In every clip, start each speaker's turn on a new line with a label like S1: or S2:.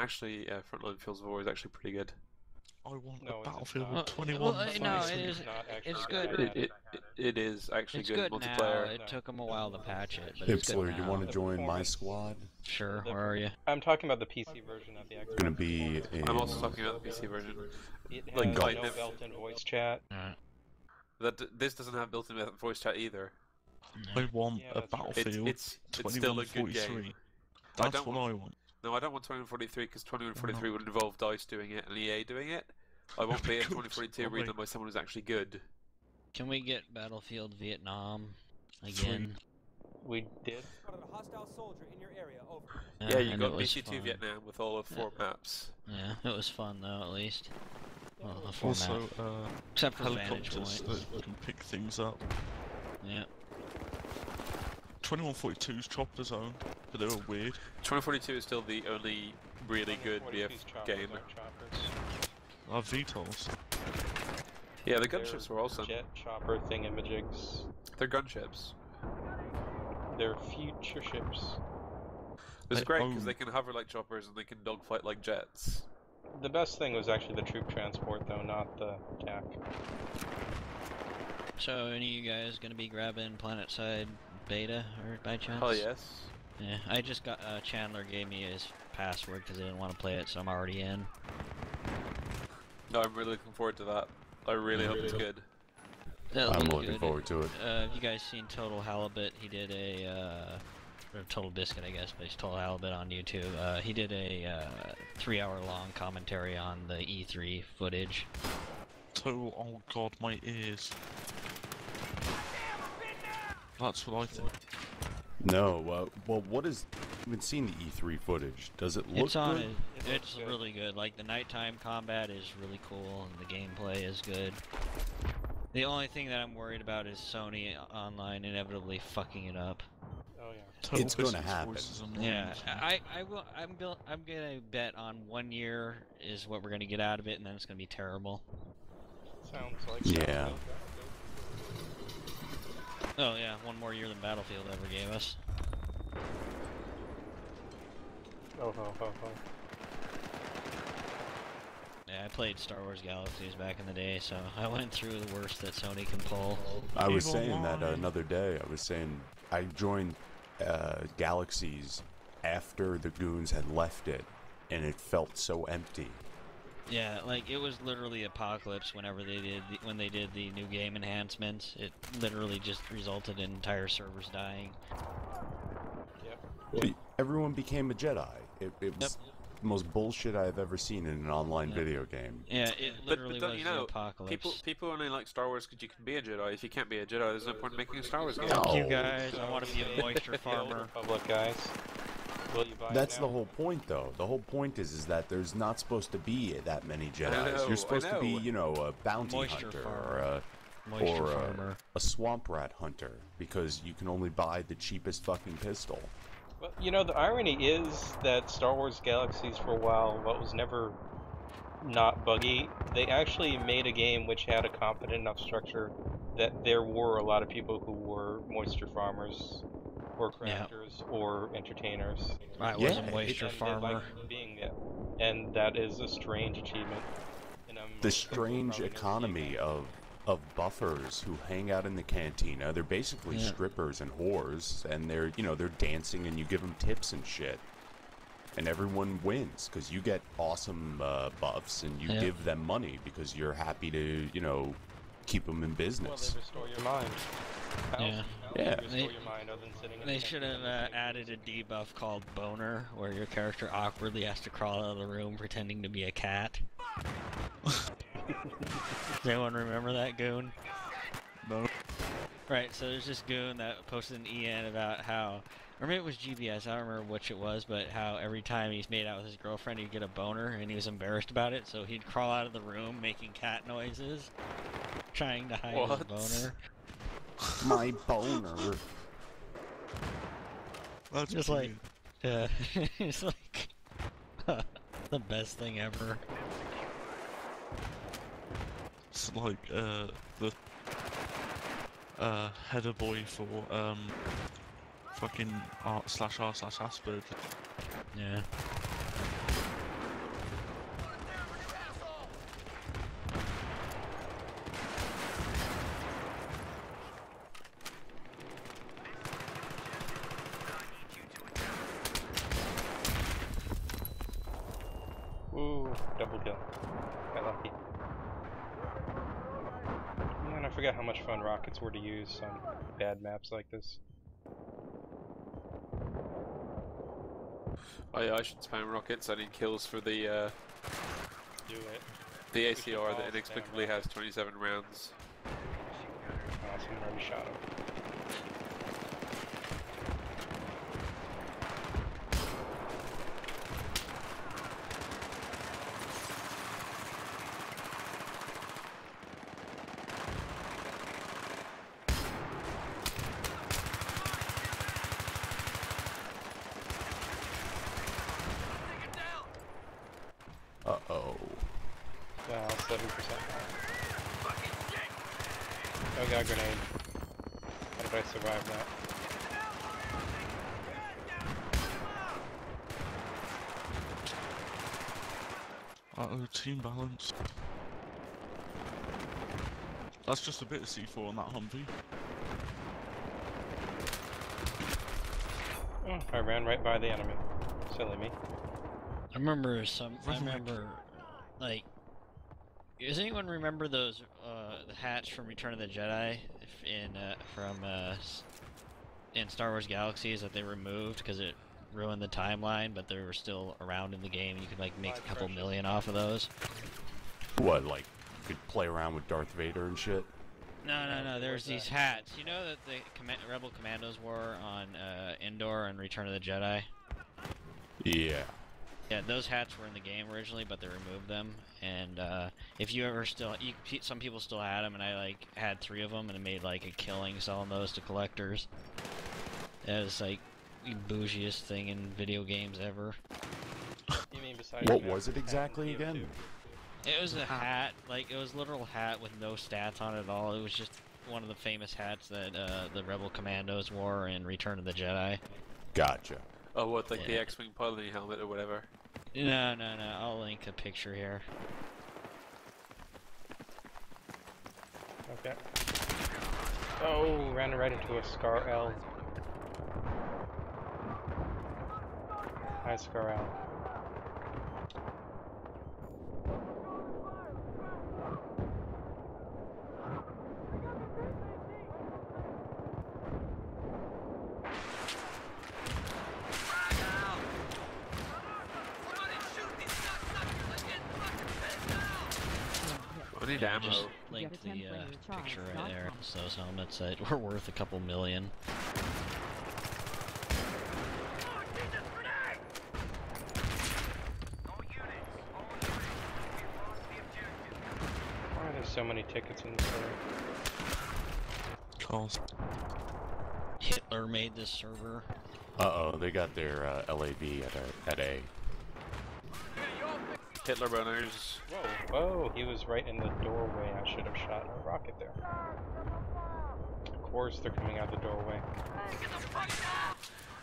S1: Actually, Frontline Fields of War is actually pretty good.
S2: I want
S3: No,
S2: a
S3: it's
S2: Battlefield
S3: not.
S2: 21.
S4: Well, no, it is.
S3: Not actually
S4: It's
S3: good.
S4: good.
S1: It is actually
S4: It's
S1: good
S4: good now.
S1: multiplayer.
S4: It took them a while to patch it, but it's good
S5: Hipsler, you
S4: now.
S5: want to join my
S3: performance-
S5: squad?
S4: Sure. Where are you?
S3: I'm talking about the PC version, not the Xbox.
S5: It's gonna be in...
S1: I'm also talking about the PC version.
S3: It has
S1: like,
S3: no
S1: kind of-
S3: built-in voice chat.
S1: This doesn't have built-in voice chat either.
S2: I want
S3: Yeah,
S2: a
S3: that's true.
S2: Battlefield
S1: It's still a good
S2: 2143.
S1: game.
S2: That's
S1: don't
S2: what I want.
S1: No, I don't want 2143 because 2143 would involve DICE doing it and EA doing it. I want
S2: Good.
S1: 2042
S2: Why?
S1: redone by someone who's actually good.
S4: Can we get Battlefield Vietnam again?
S3: We did.
S6: A hostile soldier in your area. Over.
S1: Yeah, you
S4: and
S1: got
S4: it was
S1: BC2
S4: fun.
S1: Vietnam with all of 4 maps.
S4: Yeah, it was fun though, at least. Well, the format.
S2: Also,
S4: Except for Vantage
S2: helicopters
S4: Point.
S2: that can pick things up.
S4: Yeah.
S2: 2142's chopper zone, but they were weird.
S1: 2042 is still the only really good BF
S3: 42's choppers
S1: game.
S3: aren't choppers.
S2: VTOLs.
S1: Yeah, the
S3: They're
S1: gunships were awesome.
S3: Jet chopper thingamajigs.
S1: They're gunships.
S3: They're future ships.
S1: It's
S2: They
S1: great because
S2: own-
S1: they can hover like choppers and they can dogfight like jets.
S3: The best thing was actually the troop transport, though, not the attack.
S4: So, any of you guys gonna be grabbing PlanetSide Beta, or by chance?
S1: Oh yes.
S4: Yeah, I just got, Chandler gave me his password because I didn't want to play it, so I'm already in.
S1: No, I'm really looking forward to that. I really hope it's good.
S4: That
S5: I'm
S4: looked
S5: looking
S4: good.
S5: forward to it.
S4: Have you guys seen Total Halibut? He did or Total Biscuit, I guess, but he's Total Halibut on YouTube. He did a 3-hour-long commentary on the E3 footage.
S2: Total, oh god, my ears. That's what I think.
S5: No, well, what is... I haven't seen the E3 footage. Does it look
S4: It's on
S5: good?
S4: it.
S3: It
S4: It's
S3: looks good.
S4: really good. Like the nighttime combat is really cool, and the gameplay is good. The only thing that I'm worried about is Sony Online inevitably fucking it up.
S3: Oh yeah.
S2: Total
S5: It's gonna
S2: Biscuit's
S5: happen.
S2: voice is annoying
S4: Yeah,
S2: as well.
S4: I'm gonna bet on 1 year is what we're gonna get out of it, and then it's gonna be terrible.
S3: Sounds like
S5: Yeah.
S4: Oh yeah, 1 more year than Battlefield ever gave us.
S3: Oh ho ho ho.
S4: Yeah, I played Star Wars Galaxies back in the day, so I went through the worst that Sony can pull.
S5: I was
S2: Evil
S5: saying that
S2: Line.
S5: another day. I was saying I joined Galaxies after the goons had left it, and it felt so empty.
S4: Yeah, like it was literally apocalypse whenever when they did the new game enhancements. It literally just resulted in entire servers dying.
S3: Yep.
S5: Everyone became a Jedi. It was the most bullshit I've ever seen in an online video game.
S4: Yeah, it literally
S1: don't
S4: was
S1: you
S4: the
S1: know,
S4: apocalypse.
S1: people only like Star Wars because you can be a Jedi. If you can't be a Jedi, there's no point in making a Star Wars game.
S5: No.
S4: You guys, I want to be a moisture farmer.
S3: Public guys. Will you buy
S5: That's
S3: it
S5: the
S3: now?
S5: whole point, though. The whole point is that there's not supposed to be that many Jedis.
S1: know,
S5: You're supposed
S1: I
S5: to be,
S1: know.
S5: you know, a bounty
S4: Moisture
S5: hunter
S4: farmer. Moisture
S5: or
S4: farmer.
S5: a swamp rat hunter, because you can only buy the cheapest fucking pistol.
S3: Well, you know, the irony is that Star Wars Galaxies for a while, what was never not buggy, they actually made a game which had a competent enough structure that there were a lot of people who were moisture farmers, or
S4: Yeah.
S3: crafters, or entertainers.
S4: I
S5: Yeah,
S4: was a moisture
S3: And they
S4: farmer.
S3: liked being it. And that is a strange achievement. And I'm
S5: The
S3: sure
S5: strange
S3: probably gonna see
S5: economy
S3: that.
S5: of buffers who hang out in the cantina. They're basically
S4: Yeah.
S5: strippers and whores, and they're, you know, they're dancing and you give them tips and shit. And everyone wins because you get awesome buffs, and you
S4: Yeah.
S5: give them money because you're happy to, you know, keep them in
S3: Well,
S5: business.
S3: they restore your mind. How
S4: Yeah.
S3: else
S5: Yeah.
S3: do you restore
S4: They-
S3: your mind other than sitting in
S4: They
S3: the
S4: should
S3: canteen
S4: have
S3: listening?
S4: added a debuff called Boner, where your character awkwardly has to crawl out of the room pretending to be a cat. Does anyone remember that goon?
S2: No.
S4: Right, so there's this goon that posted an EN about how, or maybe it was GBS, I don't remember which it was, but how every time he's made out with his girlfriend he'd get a boner, and he was embarrassed about it, so he'd crawl out of the room making cat noises, trying to hide
S1: What?
S4: his boner.
S5: My boner.
S2: That's
S4: Just like,
S2: brilliant.
S4: yeah, it's like the best thing ever.
S2: It's like the header boy for fucking r/r/Asperger.
S4: Yeah.
S3: double kill. Got lucky. Man, I forgot how much fun rockets were to use on bad maps like this.
S1: Oh yeah, I should spam rockets. I need kills for the
S3: Do it.
S1: ACR
S3: all
S1: that inexplicably
S3: spam
S1: has 27 rounds.
S3: Awesome, already shot him.
S5: Uh-oh.
S3: Well, 7% Oh, got a grenade. How did I survive that?
S2: Uh-oh, team balance. That's just a bit of C4 on that Humvee.
S3: Oh, I ran right by the enemy. Silly me.
S4: I remember like, does anyone remember those, the hats from Return of the Jedi in Star Wars Galaxies that they removed because it ruined the timeline, but they were still around in the game. You could like make a couple million off of those.
S5: What, like, you could play around with Darth Vader and shit?
S4: No. There's these hats. You know that the Rebel Commandos wore on Endor and Return of the Jedi?
S5: Yeah.
S4: Yeah, those hats were in the game originally, but they removed them. And if you ever some people still had them, and I like had 3 of them, and I made like a killing selling those to collectors. That was like the bougiest thing in video games ever.
S3: You mean besides
S5: What was it exactly
S3: and
S5: again?
S4: It was a hat, like it was a literal hat with no stats on it at all. It was just one of the famous hats that the Rebel Commandos wore in Return of the Jedi.
S5: Gotcha.
S1: Oh, what, like the
S4: Yeah.
S1: X-Wing piloting helmet or whatever?
S4: No. I'll link a picture here.
S3: Okay. Oh, ran right into a Scar L. Hi, Scar L.
S1: I need
S4: I
S1: ammo.
S4: just linked the picture right there. It's those helmets that were worth a couple million.
S3: Why are there so many tickets in this server?
S2: Cost.
S4: Hitler made this server.
S5: Uh-oh, they got their LAV at A.
S1: Hitler boners.
S3: Whoa, he was right in the doorway. I should have shot a rocket there. Of course they're coming out the doorway.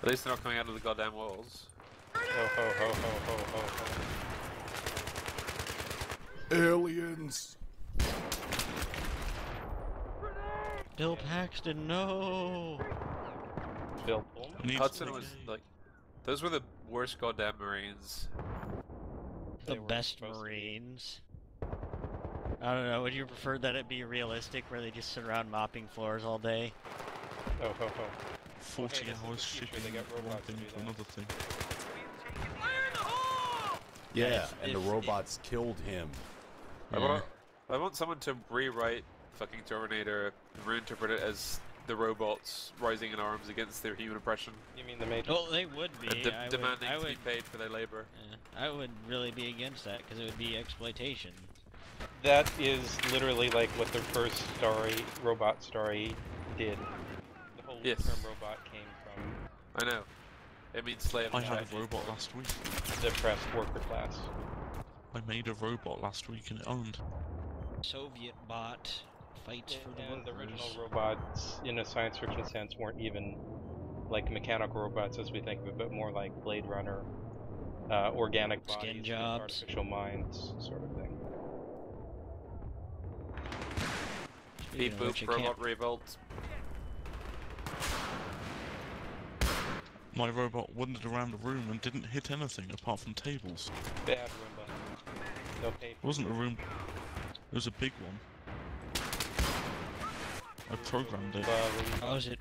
S1: At least they're not coming out of the goddamn walls.
S3: Oh ho ho ho ho ho ho.
S5: Aliens!
S4: Bill Paxton, no!
S3: Bill Pullman?
S2: Needs
S1: Hudson
S2: to-
S1: was like, those were the worst goddamn Marines.
S3: They
S4: The
S3: were
S4: best
S3: supposed to be.
S4: Marines. I don't know, would you prefer that it be realistic where they just sit around mopping floors all day?
S3: Oh ho ho.
S2: 40
S3: this is
S2: hours
S3: the future,
S2: shipping
S3: they got
S2: one
S3: robots to
S2: thing
S3: do
S2: to
S3: that.
S2: another thing.
S5: Yeah,
S4: If-
S5: and the
S4: if-
S5: robots killed him.
S1: I want someone to rewrite fucking Terminator and reinterpret it as the robots rising in arms against their human oppression
S3: You mean the Matrix?
S4: Well, they would
S1: and
S4: be.
S1: demanding
S4: I
S1: to be
S4: would,
S1: paid for their labor.
S4: I would really be against that because it would be exploitation.
S3: That is literally like what the first robot story did. The whole
S1: Yes.
S3: term robot came from
S1: I know. It means slave
S2: I
S1: and
S2: had
S1: check.
S2: a robot last week.
S3: the oppressed worker class.
S2: I made a robot last week and it owned.
S4: Soviet bot fights for the
S3: And the
S4: workers.
S3: original robots, in a science fiction sense, weren't even like mechanical robots as we think of it, but more like Blade Runner, organic
S4: Skin
S3: bodies with
S4: jobs.
S3: artificial minds, sort of thing.
S1: Beep
S4: Speaking of which,
S1: boop,
S4: I can't-
S1: robot revolt.
S2: My robot wandered around the room and didn't hit anything apart from tables.
S3: Bad Roomba. They'll pay
S2: It wasn't a room. It was a big one. I programmed it.
S3: for
S4: How is it